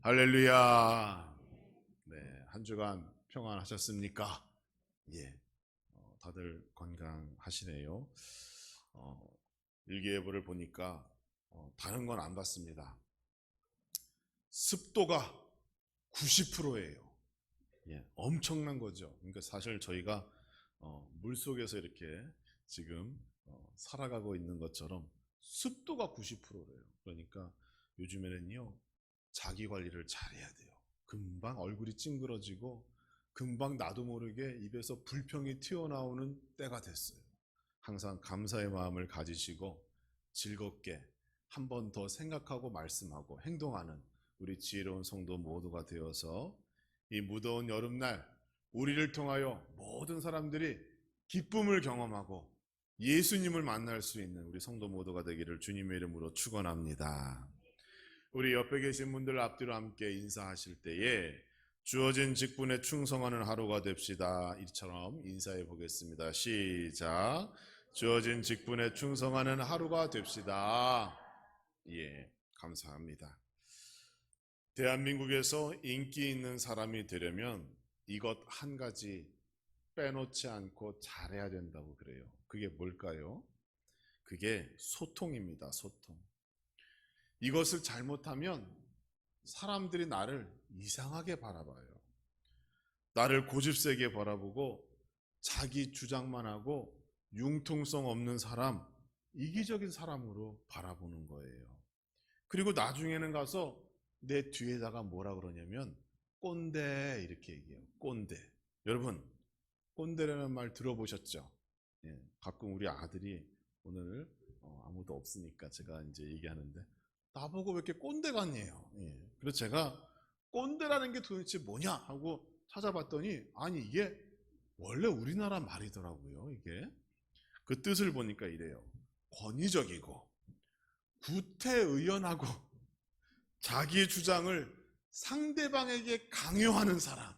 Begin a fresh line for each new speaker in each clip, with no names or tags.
할렐루야. 네, 한 주간 평안하셨습니까? 예, 다들 건강하시네요. 일기예보를 보니까 다른 건 안 봤습니다. 습도가 90%예요. 예, 엄청난 거죠. 그러니까 사실 저희가 물속에서 이렇게 지금 살아가고 있는 것처럼 습도가 90%래요. 그러니까 요즘에는요, 자기 관리를 잘해야 돼요. 금방 얼굴이 찡그러지고 금방 나도 모르게 입에서 불평이 튀어나오는 때가 됐어요. 항상 감사의 마음을 가지시고 즐겁게 한 번 더 생각하고 말씀하고 행동하는 우리 지혜로운 성도 모두가 되어서 이 무더운 여름날 우리를 통하여 모든 사람들이 기쁨을 경험하고 예수님을 만날 수 있는 우리 성도 모두가 되기를 주님의 이름으로 축원합니다. 우리 옆에 계신 분들 앞뒤로 함께 인사하실 때에 주어진 직분에 충성하는 하루가 됩시다. 이처럼 인사해 보겠습니다. 시작. 주어진 직분에 충성하는 하루가 됩시다. 예, 감사합니다. 대한민국에서 인기 있는 사람이 되려면 이것 한 가지 빼놓지 않고 잘해야 된다고 그래요. 그게 뭘까요? 그게 소통입니다. 소통. 이것을 잘못하면 사람들이 나를 이상하게 바라봐요. 나를 고집세게 바라보고 자기 주장만 하고 융통성 없는 사람, 이기적인 사람으로 바라보는 거예요. 그리고 나중에는 가서 내 뒤에다가 뭐라 그러냐면 꼰대 이렇게 얘기해요. 꼰대. 여러분, 꼰대라는 말 들어보셨죠? 예, 가끔 우리 아들이 오늘 아무도 없으니까 제가 이제 얘기하는데 나보고 왜 이렇게 꼰대 같냐요. 예. 그래서 제가 꼰대라는 게 도대체 뭐냐 하고 찾아봤더니 아니 이게 원래 우리나라 말이더라고요. 이게 그 뜻을 보니까 이래요. 권위적이고 구태의연하고 자기의 주장을 상대방에게 강요하는 사람.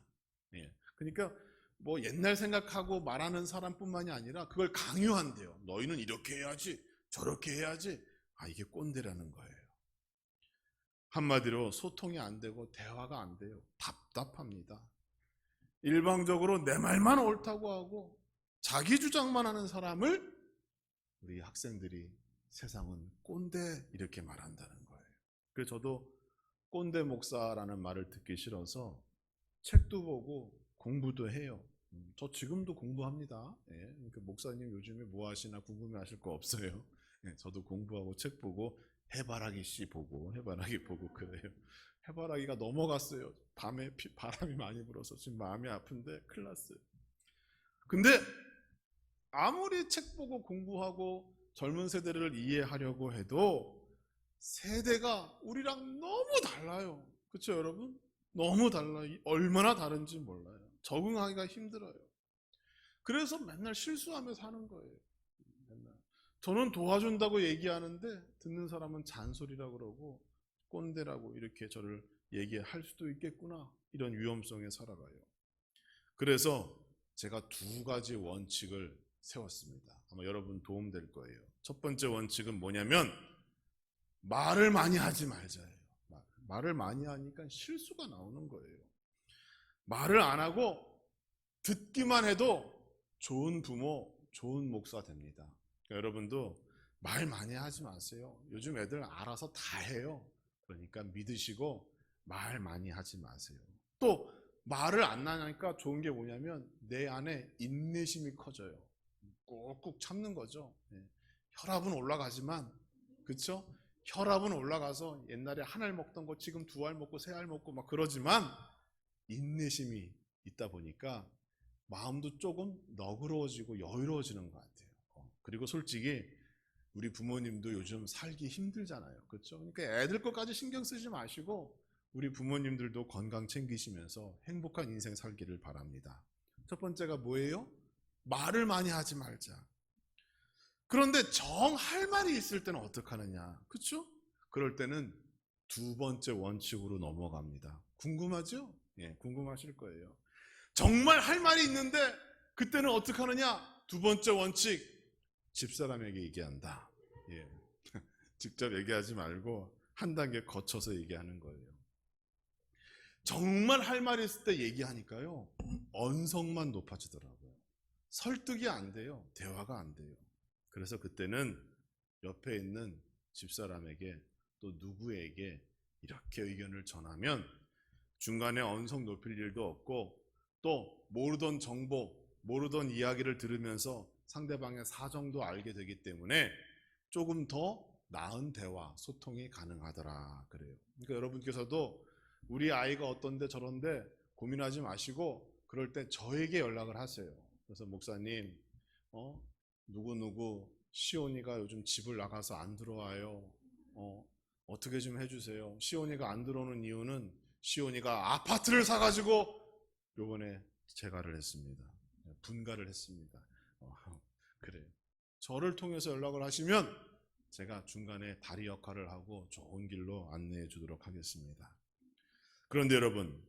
예. 그러니까 뭐 옛날 생각하고 말하는 사람뿐만이 아니라 그걸 강요한대요. 너희는 이렇게 해야지, 저렇게 해야지. 아, 이게 꼰대라는 거예요. 한마디로 소통이 안 되고 대화가 안 돼요. 답답합니다. 일방적으로 내 말만 옳다고 하고 자기 주장만 하는 사람을 우리 학생들이 세상은 꼰대 이렇게 말한다는 거예요. 그래서 저도 꼰대 목사라는 말을 듣기 싫어서 책도 보고 공부도 해요. 저 지금도 공부합니다. 예, 그러니까 목사님 요즘에 뭐 하시나 궁금해하실 거 없어요. 예, 저도 공부하고 책 보고 해바라기 씨 보고 해바라기 보고 그래요. 해바라기가 넘어갔어요. 밤에 바람이 많이 불어서 지금 마음이 아픈데 큰일 났어요. 근데 아무리 책 보고 공부하고 젊은 세대를 이해하려고 해도 세대가 우리랑 너무 달라요. 그렇죠, 여러분? 너무 달라요. 얼마나 다른지 몰라요. 적응하기가 힘들어요. 그래서 맨날 실수하면서 하는 거예요. 맨날. 저는 도와준다고 얘기하는데 듣는 사람은 잔소리라고 그러고 꼰대라고 이렇게 저를 얘기할 수도 있겠구나. 이런 위험성에 살아가요. 그래서 제가 두 가지 원칙을 세웠습니다. 아마 여러분 도움될 거예요. 첫 번째 원칙은 뭐냐면 말을 많이 하지 말자예요. 말을 많이 하니까 실수가 나오는 거예요. 말을 안 하고 듣기만 해도 좋은 부모, 좋은 목사 됩니다. 그러니까 여러분도 말 많이 하지 마세요. 요즘 애들 알아서 다 해요. 그러니까 믿으시고 말 많이 하지 마세요. 또 말을 안 하니까 좋은 게 뭐냐면 내 안에 인내심이 커져요. 꾹꾹 참는 거죠. 혈압은 올라가지만, 그렇죠? 혈압은 올라가서 옛날에 한 알 먹던 거 지금 두 알 먹고 세 알 먹고 막 그러지만 인내심이 있다 보니까 마음도 조금 너그러워지고 여유로워지는 것 같아요. 그리고 솔직히 우리 부모님도 요즘 살기 힘들잖아요. 그렇죠? 그러니까 애들 것까지 신경 쓰지 마시고 우리 부모님들도 건강 챙기시면서 행복한 인생 살기를 바랍니다. 첫 번째가 뭐예요? 말을 많이 하지 말자. 그런데 정할 말이 있을 때는 어떡하느냐. 그렇죠? 그럴 때는 두 번째 원칙으로 넘어갑니다. 궁금하죠? 예, 궁금하실 거예요. 정말 할 말이 있는데 그때는 어떡하느냐? 두 번째 원칙, 집사람에게 얘기한다. 예. 직접 얘기하지 말고 한 단계 거쳐서 얘기하는 거예요. 정말 할 말이 있을 때 얘기하니까요, 언성만 높아지더라고요. 설득이 안 돼요. 대화가 안 돼요. 그래서 그때는 옆에 있는 집사람에게 또 누구에게 이렇게 의견을 전하면 중간에 언성 높일 일도 없고, 또 모르던 정보, 모르던 이야기를 들으면서 상대방의 사정도 알게 되기 때문에 조금 더 나은 대화, 소통이 가능하더라 그래요. 그러니까 여러분께서도 우리 아이가 어떤데 저런데 고민하지 마시고 그럴 때 저에게 연락을 하세요. 그래서 목사님, 누구누구 시온이가 요즘 집을 나가서 안 들어와요. 어떻게 좀 해주세요. 시온이가 안 들어오는 이유는 시온이가 아파트를 사가지고 요번에 재가를 했습니다. 분가를 했습니다. 그래요. 저를 통해서 연락을 하시면 제가 중간에 다리 역할을 하고 좋은 길로 안내해 주도록 하겠습니다. 그런데 여러분,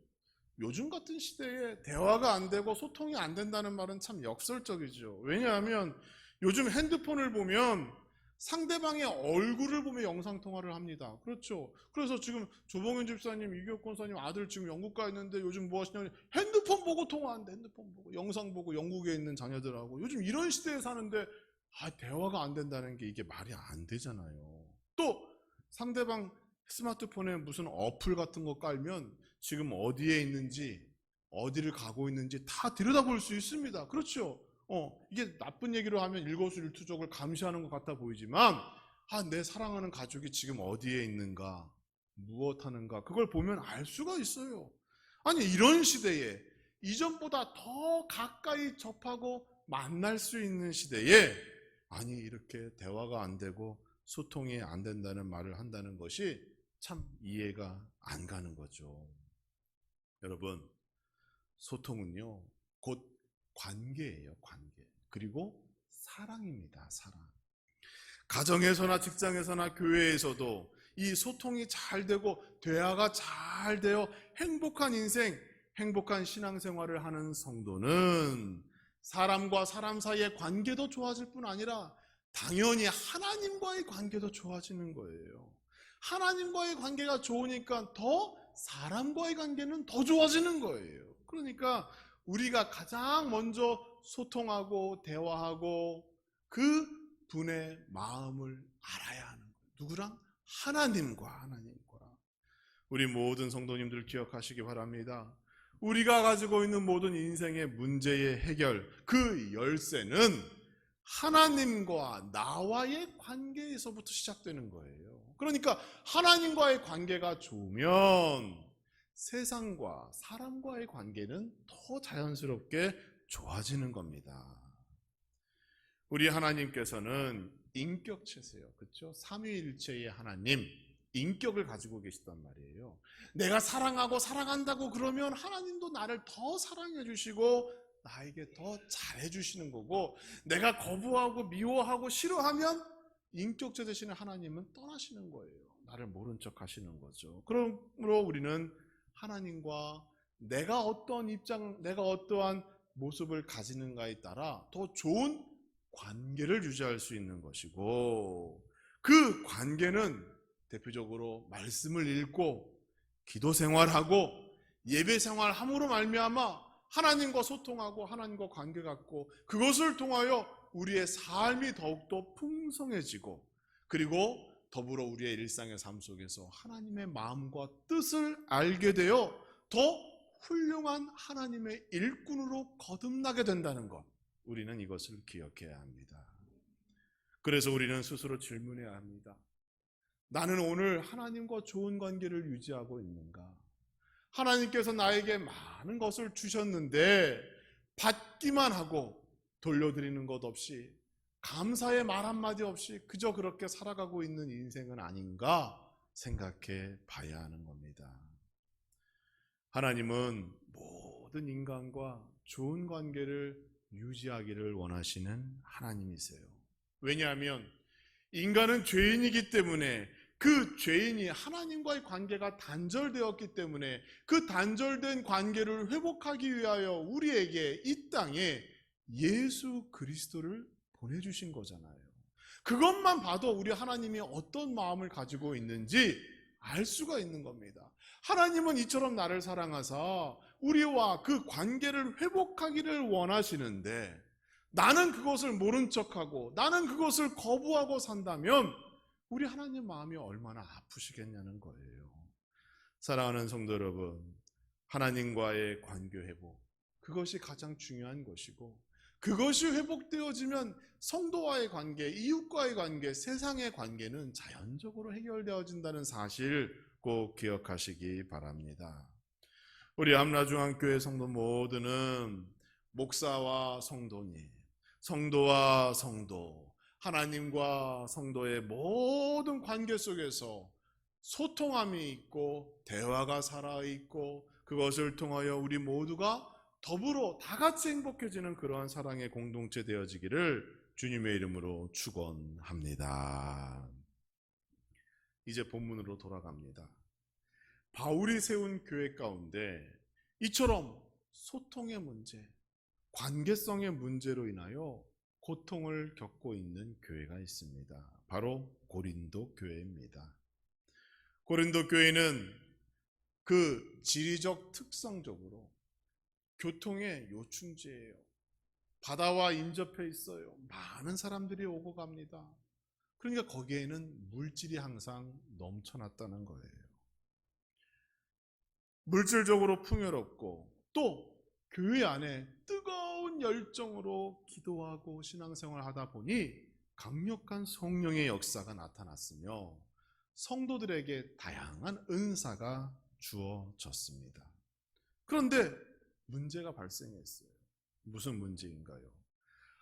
요즘 같은 시대에 대화가 안 되고 소통이 안 된다는 말은 참 역설적이죠. 왜냐하면 요즘 핸드폰을 보면 상대방의 얼굴을 보며 영상통화를 합니다. 그렇죠. 그래서 지금 조봉현 집사님, 이교육 권사님 아들 지금 영국 가 있는데 요즘 뭐 하시냐면 핸드폰 보고 통화한대. 핸드폰 보고, 영상 보고, 영국에 있는 자녀들하고. 요즘 이런 시대에 사는데 대화가 안 된다는 게 이게 말이 안 되잖아요. 또 상대방 스마트폰에 무슨 어플 같은 거 깔면 지금 어디에 있는지, 어디를 가고 있는지 다 들여다볼 수 있습니다. 그렇죠. 이게 나쁜 얘기로 하면 일거수일투족을 감시하는 것 같아 보이지만, 내 사랑하는 가족이 지금 어디에 있는가, 무엇 하는가, 그걸 보면 알 수가 있어요. 아니, 이런 시대에 이전보다 더 가까이 접하고 만날 수 있는 시대에, 아니, 이렇게 대화가 안 되고 소통이 안 된다는 말을 한다는 것이 참 이해가 안 가는 거죠. 여러분, 소통은요, 곧 관계예요, 관계. 그리고 사랑입니다, 사랑. 가정에서나 직장에서나 교회에서도 이 소통이 잘 되고 대화가 잘 되어 행복한 인생, 행복한 신앙생활을 하는 성도는 사람과 사람 사이의 관계도 좋아질 뿐 아니라 당연히 하나님과의 관계도 좋아지는 거예요. 하나님과의 관계가 좋으니까 더 사람과의 관계는 더 좋아지는 거예요. 그러니까 우리가 가장 먼저 소통하고 대화하고 그 분의 마음을 알아야 하는 거예요. 누구랑? 하나님과. 우리 모든 성도님들 기억하시기 바랍니다. 우리가 가지고 있는 모든 인생의 문제의 해결, 그 열쇠는 하나님과 나와의 관계에서부터 시작되는 거예요. 그러니까 하나님과의 관계가 좋으면 세상과 사람과의 관계는 더 자연스럽게 좋아지는 겁니다. 우리 하나님께서는 인격체세요. 그렇죠? 삼위일체의 하나님, 인격을 가지고 계시단 말이에요. 내가 사랑하고 사랑한다고 그러면 하나님도 나를 더 사랑해 주시고 나에게 더 잘해 주시는 거고, 내가 거부하고 미워하고 싫어하면 인격체 되시는 하나님은 떠나시는 거예요. 나를 모른 척 하시는 거죠. 그러므로 우리는 하나님과 내가 어떠한 입장, 내가 어떠한 모습을 가지는가에 따라 더 좋은 관계를 유지할 수 있는 것이고, 그 관계는 대표적으로 말씀을 읽고 기도 생활하고 예배 생활함으로 말미암아 하나님과 소통하고 하나님과 관계 갖고 그것을 통하여 우리의 삶이 더욱더 풍성해지고, 그리고 더불어 우리의 일상의 삶 속에서 하나님의 마음과 뜻을 알게 되어 더 훌륭한 하나님의 일꾼으로 거듭나게 된다는 것, 우리는 이것을 기억해야 합니다. 그래서 우리는 스스로 질문해야 합니다. 나는 오늘 하나님과 좋은 관계를 유지하고 있는가? 하나님께서 나에게 많은 것을 주셨는데 받기만 하고 돌려드리는 것 없이, 감사의 말 한마디 없이 그저 그렇게 살아가고 있는 인생은 아닌가 생각해 봐야 하는 겁니다. 하나님은 모든 인간과 좋은 관계를 유지하기를 원하시는 하나님이세요. 왜냐하면 인간은 죄인이기 때문에, 그 죄인이 하나님과의 관계가 단절되었기 때문에 그 단절된 관계를 회복하기 위하여 우리에게 이 땅에 예수 그리스도를 보내주신 거잖아요. 그것만 봐도 우리 하나님이 어떤 마음을 가지고 있는지 알 수가 있는 겁니다. 하나님은 이처럼 나를 사랑하사 우리와 그 관계를 회복하기를 원하시는데 나는 그것을 모른 척하고 나는 그것을 거부하고 산다면 우리 하나님 마음이 얼마나 아프시겠냐는 거예요. 사랑하는 성도 여러분, 하나님과의 관계 회복, 그것이 가장 중요한 것이고 그것이 회복되어지면 성도와의 관계, 이웃과의 관계, 세상의 관계는 자연적으로 해결되어진다는 사실 꼭 기억하시기 바랍니다. 우리 함라중앙교회 성도 모두는 목사와 성도님, 성도와 성도, 하나님과 성도의 모든 관계 속에서 소통함이 있고 대화가 살아있고 그것을 통하여 우리 모두가 더불어 다 같이 행복해지는 그러한 사랑의 공동체 되어지기를 주님의 이름으로 축원합니다. 이제 본문으로 돌아갑니다. 바울이 세운 교회 가운데 이처럼 소통의 문제, 관계성의 문제로 인하여 고통을 겪고 있는 교회가 있습니다. 바로 고린도 교회입니다. 고린도 교회는 그 지리적 특성적으로 교통의 요충지예요. 바다와 인접해 있어요. 많은 사람들이 오고 갑니다. 그러니까 거기에는 물질이 항상 넘쳐났다는 거예요. 물질적으로 풍요롭고 또 교회 안에 뜨거운 열정으로 기도하고 신앙생활을 하다 보니 강력한 성령의 역사가 나타났으며 성도들에게 다양한 은사가 주어졌습니다. 그런데 문제가 발생했어요. 무슨 문제인가요?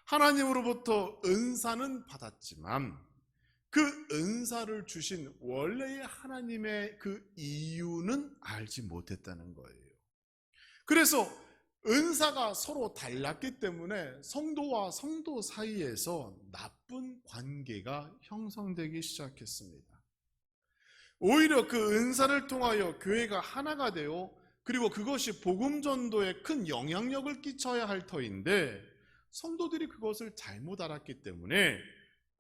하나님으로부터 은사는 받았지만 그 은사를 주신 원래의 하나님의 그 이유는 알지 못했다는 거예요. 그래서 은사가 서로 달랐기 때문에 성도와 성도 사이에서 나쁜 관계가 형성되기 시작했습니다. 오히려 그 은사를 통하여 교회가 하나가 되어 그리고 그것이 복음 전도에 큰 영향력을 끼쳐야 할 터인데 성도들이 그것을 잘못 알았기 때문에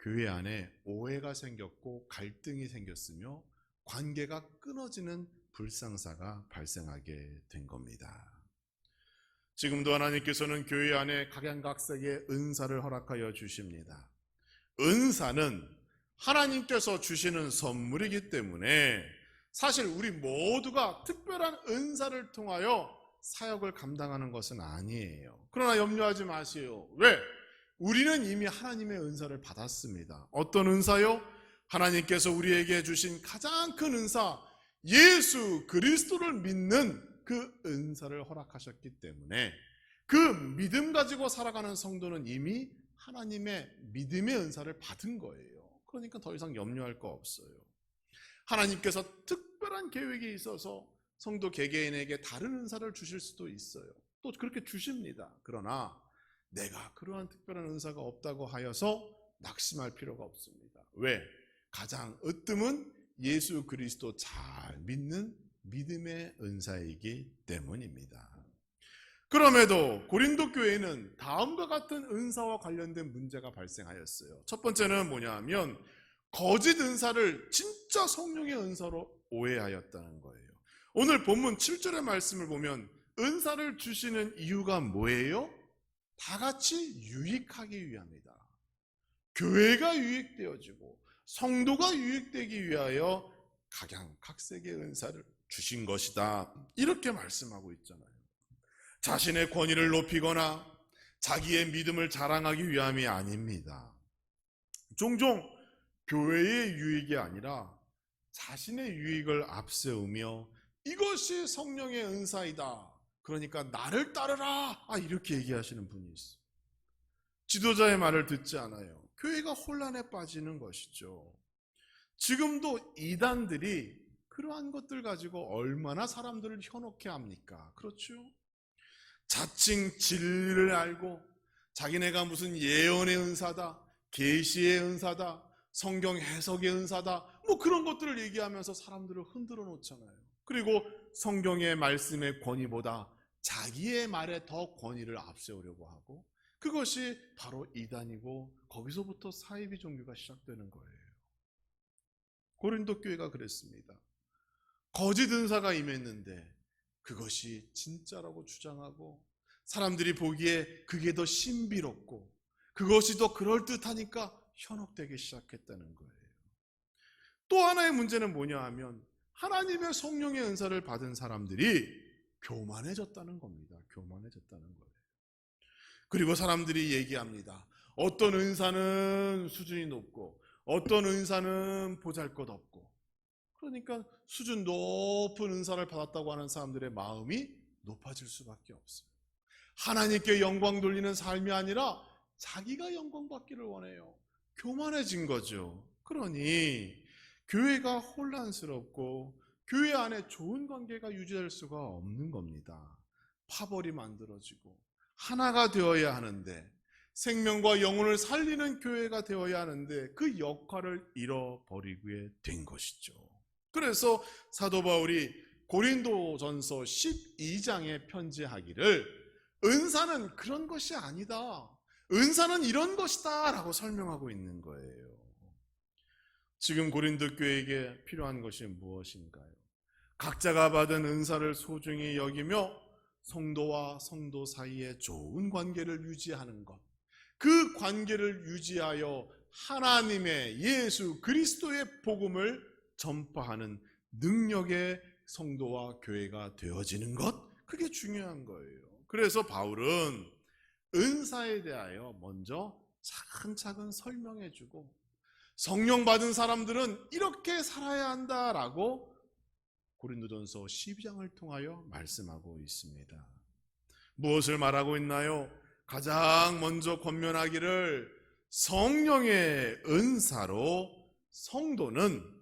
교회 안에 오해가 생겼고 갈등이 생겼으며 관계가 끊어지는 불상사가 발생하게 된 겁니다. 지금도 하나님께서는 교회 안에 각양각색의 은사를 허락하여 주십니다. 은사는 하나님께서 주시는 선물이기 때문에 사실 우리 모두가 특별한 은사를 통하여 사역을 감당하는 것은 아니에요. 그러나 염려하지 마세요. 왜? 우리는 이미 하나님의 은사를 받았습니다. 어떤 은사요? 하나님께서 우리에게 주신 가장 큰 은사, 예수 그리스도를 믿는 그 은사를 허락하셨기 때문에 그 믿음 가지고 살아가는 성도는 이미 하나님의 믿음의 은사를 받은 거예요. 그러니까 더 이상 염려할 거 없어요. 하나님께서 특별한 계획이 있어서 성도 개개인에게 다른 은사를 주실 수도 있어요. 또 그렇게 주십니다. 그러나 내가 그러한 특별한 은사가 없다고 하여서 낙심할 필요가 없습니다. 왜? 가장 으뜸은 예수 그리스도 잘 믿는 믿음의 은사이기 때문입니다. 그럼에도 고린도 교회는 다음과 같은 은사와 관련된 문제가 발생하였어요. 첫 번째는 뭐냐 하면 거짓 은사를 진짜 성령의 은사로 오해하였다는 거예요. 오늘 본문 7절의 말씀을 보면 은사를 주시는 이유가 뭐예요? 다 같이 유익하기 위함이다. 교회가 유익되어지고 성도가 유익되기 위하여 각양각색의 은사를 주신 것이다. 이렇게 말씀하고 있잖아요. 자신의 권위를 높이거나 자기의 믿음을 자랑하기 위함이 아닙니다. 종종 교회의 유익이 아니라 자신의 유익을 앞세우며 이것이 성령의 은사이다. 그러니까 나를 따르라. 이렇게 얘기하시는 분이 있어요. 지도자의 말을 듣지 않아요. 교회가 혼란에 빠지는 것이죠. 지금도 이단들이 그러한 것들 가지고 얼마나 사람들을 현혹해 합니까? 그렇죠? 자칭 진리를 알고 자기네가 무슨 예언의 은사다, 계시의 은사다, 성경 해석의 은사다, 뭐 그런 것들을 얘기하면서 사람들을 흔들어 놓잖아요. 그리고 성경의 말씀의 권위보다 자기의 말에 더 권위를 앞세우려고 하고 그것이 바로 이단이고 거기서부터 사이비 종교가 시작되는 거예요. 고린도 교회가 그랬습니다. 거짓 은사가 임했는데 그것이 진짜라고 주장하고 사람들이 보기에 그게 더 신비롭고 그것이 더 그럴듯하니까 현혹되기 시작했다는 거예요. 또 하나의 문제는 뭐냐 하면 하나님의 성령의 은사를 받은 사람들이 교만해졌다는 겁니다. 교만해졌다는 거예요. 그리고 사람들이 얘기합니다. 어떤 은사는 수준이 높고 어떤 은사는 보잘것없고, 그러니까 수준 높은 은사를 받았다고 하는 사람들의 마음이 높아질 수밖에 없어요. 하나님께 영광 돌리는 삶이 아니라 자기가 영광 받기를 원해요. 교만해진 거죠. 그러니 교회가 혼란스럽고 교회 안에 좋은 관계가 유지될 수가 없는 겁니다. 파벌이 만들어지고 하나가 되어야 하는데, 생명과 영혼을 살리는 교회가 되어야 하는데 그 역할을 잃어버리게 된 것이죠. 그래서 사도 바울이 고린도전서 12장에 편지하기를 은사는 그런 것이 아니다, 은사는 이런 것이다 라고 설명하고 있는 거예요. 지금 고린도 교회에게 필요한 것이 무엇인가요? 각자가 받은 은사를 소중히 여기며 성도와 성도 사이에 좋은 관계를 유지하는 것, 그 관계를 유지하여 하나님의 예수 그리스도의 복음을 전파하는 능력의 성도와 교회가 되어지는 것, 그게 중요한 거예요. 그래서 바울은 은사에 대하여 먼저 차근차근 설명해주고 성령 받은 사람들은 이렇게 살아야 한다라고 고린도전서 12장을 통하여 말씀하고 있습니다. 무엇을 말하고 있나요? 가장 먼저 권면하기를 성령의 은사로 성도는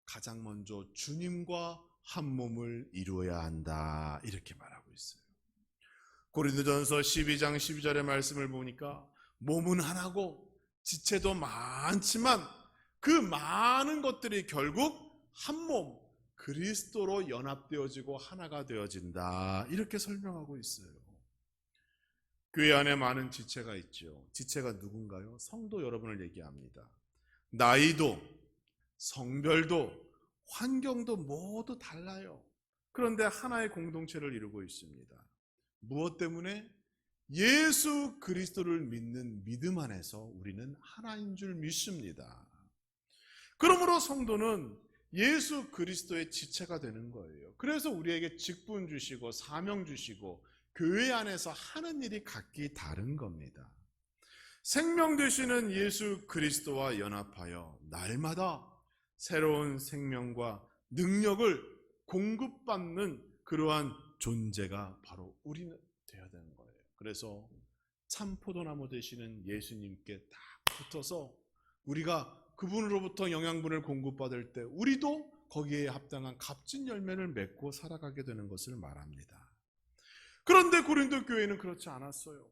가장 먼저 주님과 한 몸을 이루어야 한다, 이렇게 말하고 있어요. 고린도전서 12장 12절의 말씀을 보니까 몸은 하나고 지체도 많지만 그 많은 것들이 결국 한 몸, 그리스도로 연합되어지고 하나가 되어진다, 이렇게 설명하고 있어요. 교회 안에 많은 지체가 있죠. 지체가 누군가요? 성도 여러분을 얘기합니다. 나이도 성별도 환경도 모두 달라요. 그런데 하나의 공동체를 이루고 있습니다. 무엇 때문에? 예수 그리스도를 믿는 믿음 안에서 우리는 하나인 줄 믿습니다. 그러므로 성도는 예수 그리스도의 지체가 되는 거예요. 그래서 우리에게 직분 주시고 사명 주시고 교회 안에서 하는 일이 각기 다른 겁니다. 생명 되시는 예수 그리스도와 연합하여 날마다 새로운 생명과 능력을 공급받는 그러한 존재가 바로 우리는 되어야 되는 거예요. 그래서 참 포도나무 되시는 예수님께 딱 붙어서 우리가 그분으로부터 영양분을 공급받을 때 우리도 거기에 합당한 값진 열매를 맺고 살아가게 되는 것을 말합니다. 그런데 고린도 교회는 그렇지 않았어요.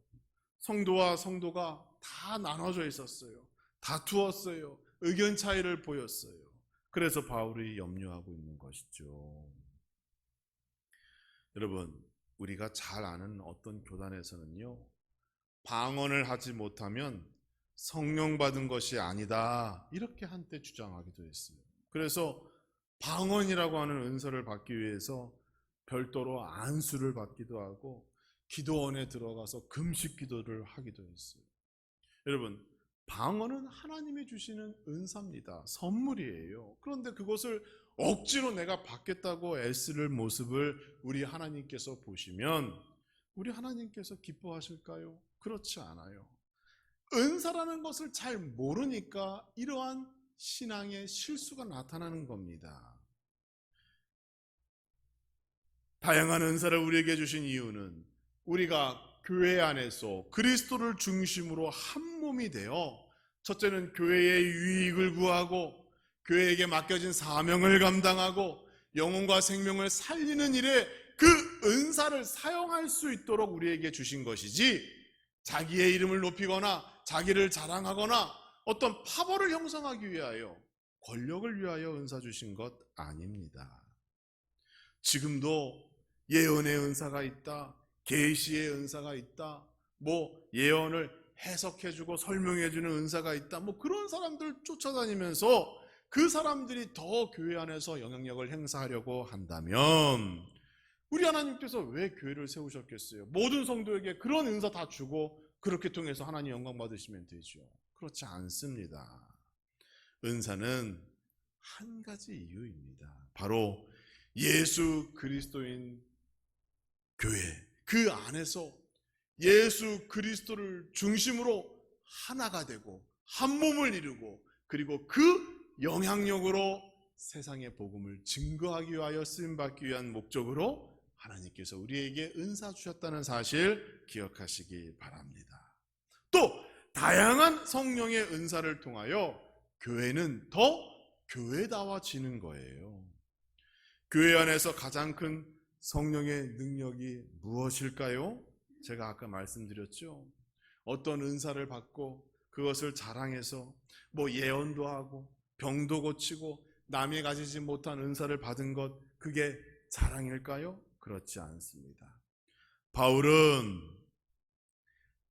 성도와 성도가 다 나눠져 있었어요. 다투었어요. 의견 차이를 보였어요. 그래서 바울이 염려하고 있는 것이죠. 여러분, 우리가 잘 아는 어떤 교단에서는요, 방언을 하지 못하면 성령 받은 것이 아니다, 이렇게 한때 주장하기도 했어요. 그래서 방언이라고 하는 은사를 받기 위해서 별도로 안수를 받기도 하고 기도원에 들어가서 금식 기도를 하기도 했어요. 여러분, 방언은 하나님이 주시는 은사입니다. 선물이에요. 그런데 그것을 억지로 내가 받겠다고 애쓰는 모습을 우리 하나님께서 보시면 우리 하나님께서 기뻐하실까요? 그렇지 않아요. 은사라는 것을 잘 모르니까 이러한 신앙의 실수가 나타나는 겁니다. 다양한 은사를 우리에게 주신 이유는 우리가 교회 안에서 그리스도를 중심으로 한 몸이 되어 첫째는 교회의 유익을 구하고 교회에게 맡겨진 사명을 감당하고 영혼과 생명을 살리는 일에 그 은사를 사용할 수 있도록 우리에게 주신 것이지, 자기의 이름을 높이거나 자기를 자랑하거나 어떤 파벌을 형성하기 위하여, 권력을 위하여 은사 주신 것 아닙니다. 지금도 예언의 은사가 있다, 계시의 은사가 있다, 예언을 해석해주고 설명해주는 은사가 있다, 그런 사람들 쫓아다니면서 그 사람들이 더 교회 안에서 영향력을 행사하려고 한다면 우리 하나님께서 왜 교회를 세우셨겠어요? 모든 성도에게 그런 은사 다 주고 그렇게 통해서 하나님 영광 받으시면 되죠. 그렇지 않습니다. 은사는 한 가지 이유입니다. 바로 예수 그리스도인 교회, 그 안에서 예수 그리스도를 중심으로 하나가 되고 한 몸을 이루고 그리고 그 영향력으로 세상의 복음을 증거하기 위하여 쓰임받기 위한 목적으로 하나님께서 우리에게 은사 주셨다는 사실 기억하시기 바랍니다. 또 다양한 성령의 은사를 통하여 교회는 더 교회다워지는 거예요. 교회 안에서 가장 큰 성령의 능력이 무엇일까요? 제가 아까 말씀드렸죠. 어떤 은사를 받고 그것을 자랑해서 예언도 하고 병도 고치고 남이 가지지 못한 은사를 받은 것, 그게 자랑일까요? 그렇지 않습니다. 바울은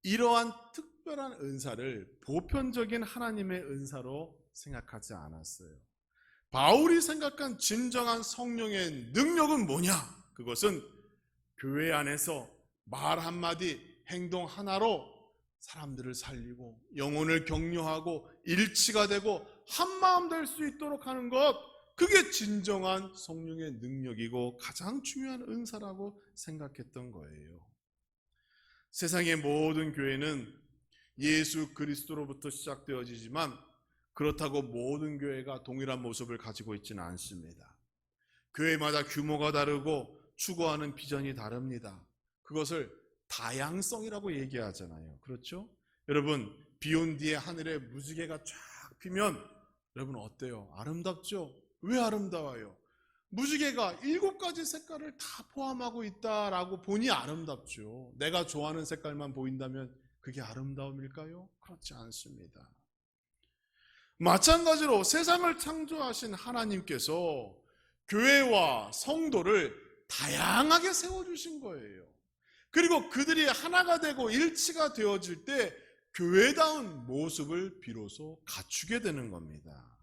이러한 특별한 은사를 보편적인 하나님의 은사로 생각하지 않았어요. 바울이 생각한 진정한 성령의 능력은 뭐냐? 그것은 교회 안에서 말 한마디, 행동 하나로 사람들을 살리고 영혼을 격려하고 일치가 되고 한마음 될 수 있도록 하는 것, 그게 진정한 성령의 능력이고 가장 중요한 은사라고 생각했던 거예요. 세상의 모든 교회는 예수 그리스도로부터 시작되어지지만 그렇다고 모든 교회가 동일한 모습을 가지고 있지는 않습니다. 교회마다 규모가 다르고 추구하는 비전이 다릅니다. 그것을 다양성이라고 얘기하잖아요. 그렇죠? 여러분, 비온 뒤에 하늘에 무지개가 쫙 피면 여러분 어때요? 아름답죠? 왜 아름다워요? 무지개가 7가지 색깔을 다 포함하고 있다라고 보니 아름답죠. 내가 좋아하는 색깔만 보인다면 그게 아름다움일까요? 그렇지 않습니다. 마찬가지로 세상을 창조하신 하나님께서 교회와 성도를 다양하게 세워주신 거예요. 그리고 그들이 하나가 되고 일치가 되어질 때 교회다운 모습을 비로소 갖추게 되는 겁니다.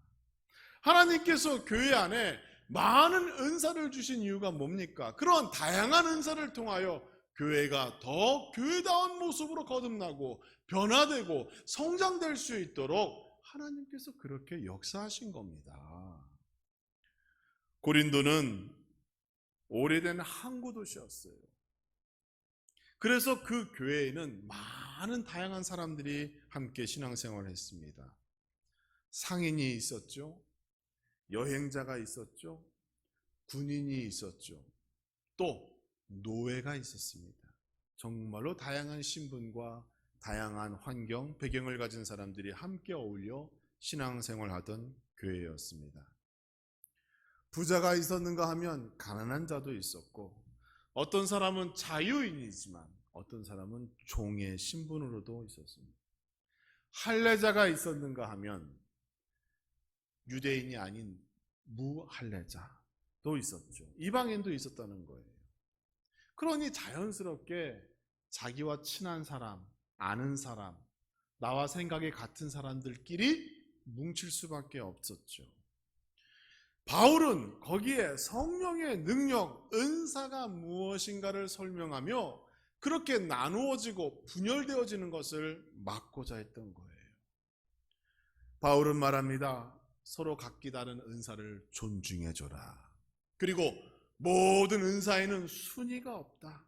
하나님께서 교회 안에 많은 은사를 주신 이유가 뭡니까? 그런 다양한 은사를 통하여 교회가 더 교회다운 모습으로 거듭나고 변화되고 성장될 수 있도록 하나님께서 그렇게 역사하신 겁니다. 고린도는 오래된 항구 도시였어요. 그래서 그 교회에는 많은 다양한 사람들이 함께 신앙생활을 했습니다. 상인이 있었죠. 여행자가 있었죠. 군인이 있었죠. 또 노예가 있었습니다. 정말로 다양한 신분과 다양한 환경, 배경을 가진 사람들이 함께 어울려 신앙생활하던 교회였습니다. 부자가 있었는가 하면 가난한 자도 있었고, 어떤 사람은 자유인이지만 어떤 사람은 종의 신분으로도 있었습니다. 할례자가 있었는가 하면 유대인이 아닌 무할례자도 있었죠. 이방인도 있었다는 거예요. 그러니 자연스럽게 자기와 친한 사람, 아는 사람, 나와 생각이 같은 사람들끼리 뭉칠 수밖에 없었죠. 바울은 거기에 성령의 능력, 은사가 무엇인가를 설명하며 그렇게 나누어지고 분열되어지는 것을 막고자 했던 거예요. 바울은 말합니다. 서로 각기 다른 은사를 존중해줘라. 그리고 모든 은사에는 순위가 없다.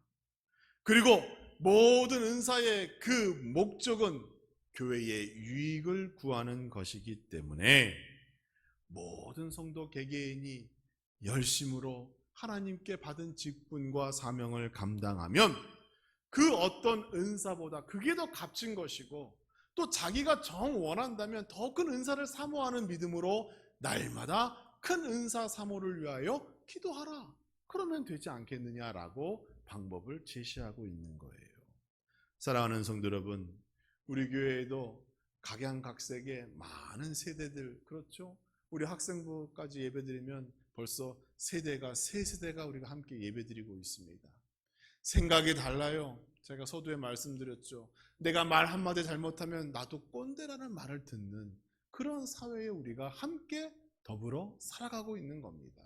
그리고 모든 은사의 그 목적은 교회의 유익을 구하는 것이기 때문에 모든 성도 개개인이 열심으로 하나님께 받은 직분과 사명을 감당하면 그 어떤 은사보다 그게 더 값진 것이고, 또 자기가 정 원한다면 더 큰 은사를 사모하는 믿음으로 날마다 큰 은사 사모를 위하여 기도하라. 그러면 되지 않겠느냐라고 방법을 제시하고 있는 거예요. 사랑하는 성도 여러분, 우리 교회에도 각양각색의 많은 세대들, 그렇죠? 우리 학생부까지 예배드리면 벌써 세 세대가 우리가 함께 예배드리고 있습니다. 생각이 달라요. 제가 서두에 말씀드렸죠. 내가 말 한마디 잘못하면 나도 꼰대라는 말을 듣는 그런 사회에 우리가 함께 더불어 살아가고 있는 겁니다.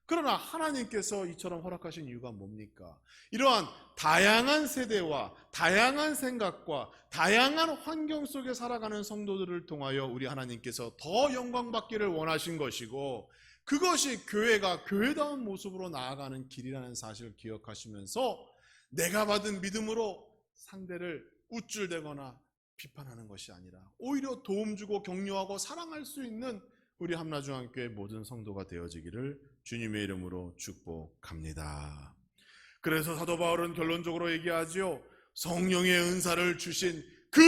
그러나 하나님께서 이처럼 허락하신 이유가 뭡니까? 이러한 다양한 세대와 다양한 생각과 다양한 환경 속에 살아가는 성도들을 통하여 우리 하나님께서 더 영광받기를 원하신 것이고, 그것이 교회가 교회다운 모습으로 나아가는 길이라는 사실을 기억하시면서 내가 받은 믿음으로 상대를 우쭐대거나 비판하는 것이 아니라 오히려 도움 주고 격려하고 사랑할 수 있는 우리 함나중앙교회 모든 성도가 되어지기를 주님의 이름으로 축복합니다. 그래서 사도 바울은 결론적으로 얘기하지요. 성령의 은사를 주신 그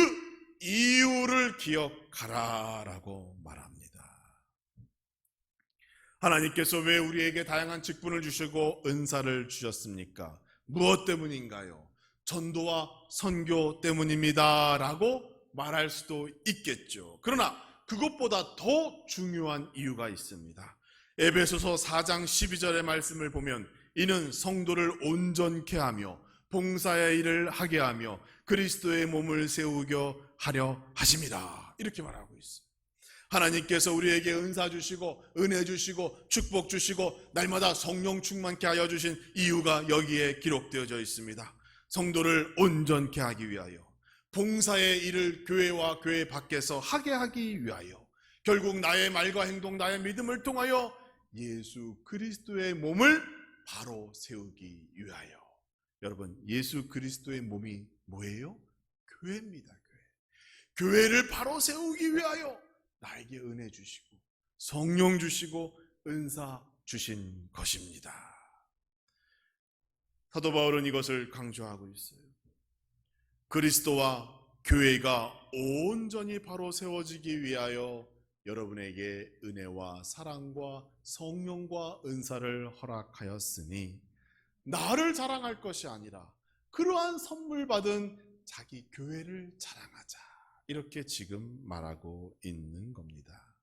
이유를 기억하라 라고 말합니다. 하나님께서 왜 우리에게 다양한 직분을 주시고 은사를 주셨습니까? 무엇 때문인가요? 전도와 선교 때문입니다 라고 말할 수도 있겠죠. 그러나 그것보다 더 중요한 이유가 있습니다. 에베소서 4장 12절의 말씀을 보면 이는 성도를 온전케 하며 봉사의 일을 하게 하며 그리스도의 몸을 세우게 하려 하심이라, 이렇게 말하고 있어요. 하나님께서 우리에게 은사 주시고 은혜 주시고 축복 주시고 날마다 성령 충만케 하여 주신 이유가 여기에 기록되어져 있습니다. 성도를 온전케 하기 위하여, 봉사의 일을 교회와 교회 밖에서 하게 하기 위하여, 결국 나의 말과 행동, 나의 믿음을 통하여 예수 그리스도의 몸을 바로 세우기 위하여. 여러분, 예수 그리스도의 몸이 뭐예요? 교회입니다. 교회를 바로 세우기 위하여 나에게 은혜 주시고 성령 주시고 은사 주신 것입니다. 사도 바울은 이것을 강조하고 있어요. 그리스도와 교회가 온전히 바로 세워지기 위하여 여러분에게 은혜와 사랑과 성령과 은사를 허락하였으니 나를 자랑할 것이 아니라 그러한 선물 받은 자기 교회를 자랑하자, 이렇게 지금 말하고 있는 겁니다.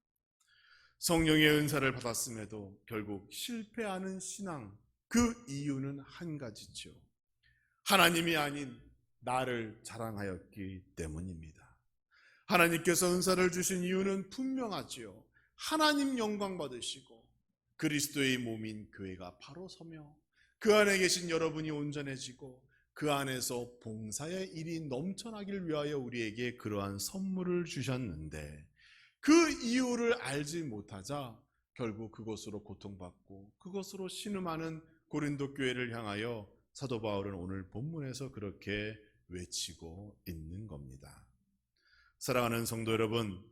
성령의 은사를 받았음에도 결국 실패하는 신앙, 그 이유는 한 가지죠. 하나님이 아닌 나를 자랑하였기 때문입니다. 하나님께서 은사를 주신 이유는 분명하지요. 하나님 영광 받으시고 그리스도의 몸인 교회가 바로 서며 그 안에 계신 여러분이 온전해지고 그 안에서 봉사의 일이 넘쳐나길 위하여 우리에게 그러한 선물을 주셨는데, 그 이유를 알지 못하자 결국 그것으로 고통받고 그것으로 신음하는 고린도 교회를 향하여 사도 바울은 오늘 본문에서 그렇게 외치고 있는 겁니다. 사랑하는 성도 여러분,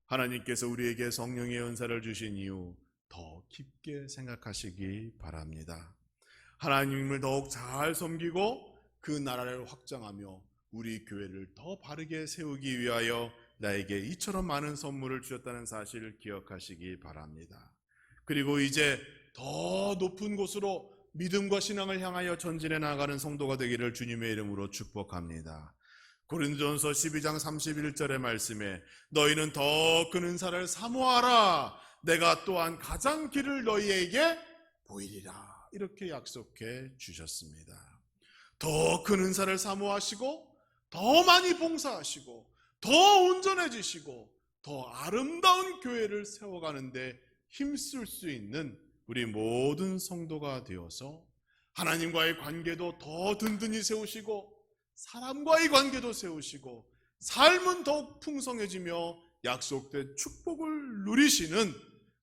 하나님께서 우리에게 성령의 은사를 주신 이유 더 깊게 생각하시기 바랍니다. 하나님을 더욱 잘 섬기고 그 나라를 확장하며 우리 교회를 더 바르게 세우기 위하여 나에게 이처럼 많은 선물을 주셨다는 사실을 기억하시기 바랍니다. 그리고 이제 더 높은 곳으로 믿음과 신앙을 향하여 전진해 나가는 성도가 되기를 주님의 이름으로 축복합니다. 고린도전서 12장 31절의 말씀에 너희는 더 큰 은사를 사모하라, 내가 또한 가장 길을 너희에게 보이리라, 이렇게 약속해 주셨습니다. 더 큰 은사를 사모하시고 더 많이 봉사하시고 더 온전해지시고 더 아름다운 교회를 세워가는데 힘쓸 수 있는 우리 모든 성도가 되어서 하나님과의 관계도 더 든든히 세우시고 사람과의 관계도 세우시고 삶은 더욱 풍성해지며 약속된 축복을 누리시는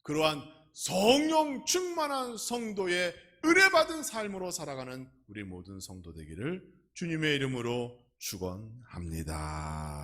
그러한 성령 충만한 성도의 은혜받은 삶으로 살아가는 우리 모든 성도 되기를 주님의 이름으로 축원합니다.